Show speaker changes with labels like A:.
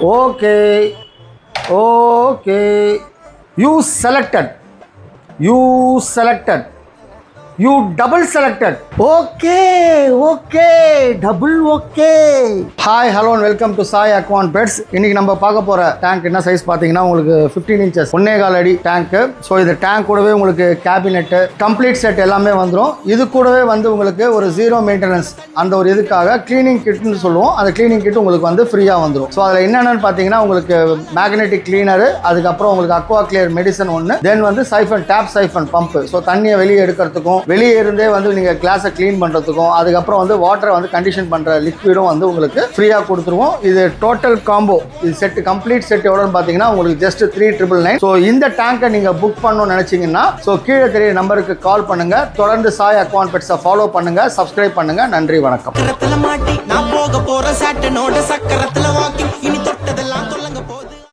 A: Okay, okay. You selected. You selected. You double selected. Okay, okay. Double okay. Hi, hello and welcome to Sai Aquan Pets. இன்னைக்கு நம்ம பார்க்க போற tank என்ன size பாத்தீங்கன்னா உங்களுக்கு 15 inches 1.25 அடி டேங்க். ஸோ இந்த டேங்க் கூடவே உங்களுக்கு கேபினெட் கம்ப்ளீட் செட் எல்லாமே வந்துடும். இது கூடவே வந்து உங்களுக்கு ஒரு ஜீரோ மெயின்டெனன்ஸ் அந்த ஒரு இதுக்காக கிளீனிங் கிட்னு சொல்லுவோம். அந்த கிளீனிங் கிட் உங்களுக்கு வந்து ஃப்ரீயாக வந்துடும். ஸோ அதில் என்னென்னு பார்த்தீங்கன்னா உங்களுக்கு மேக்னெட்டிக் கிளீனர், அதுக்கப்புறம் உங்களுக்கு அக்வா கிளியர் மெடிசன் ஒன்று, தென் வந்து siphon tap siphon pump. So தண்ணியை வெளியே எடுக்கிறதுக்கும் வெளியே இருந்தே வந்து நீங்கள் கிளாஸை க்ளீன் பண்ணுறதுக்கும், அதுக்கப்புறம் வந்து வாட்டரை வந்து கண்டிஷன் பண்ணுற லிக்விடும் வந்து உங்களுக்கு ஃப்ரீயாக கொடுத்துருவோம். இது டோட்டல் காம்போ. இது செட் கம்ப்ளீட் செட் எவ்வளோன்னு பார்த்தீங்கன்னா உங்களுக்கு ஜஸ்ட் 3,999. ஸோ இந்த டேங்கை நீங்கள் புக் பண்ணணும்னு நினச்சிங்கன்னா ஸோ கீழே தெரிய நம்பருக்கு கால் பண்ணுங்க. தொடர்ந்து சாய் அக்வான் பெட்ஸை ஃபாலோ பண்ணுங்க, சப்ஸ்கிரைப் பண்ணுங்க. நன்றி, வணக்கம்.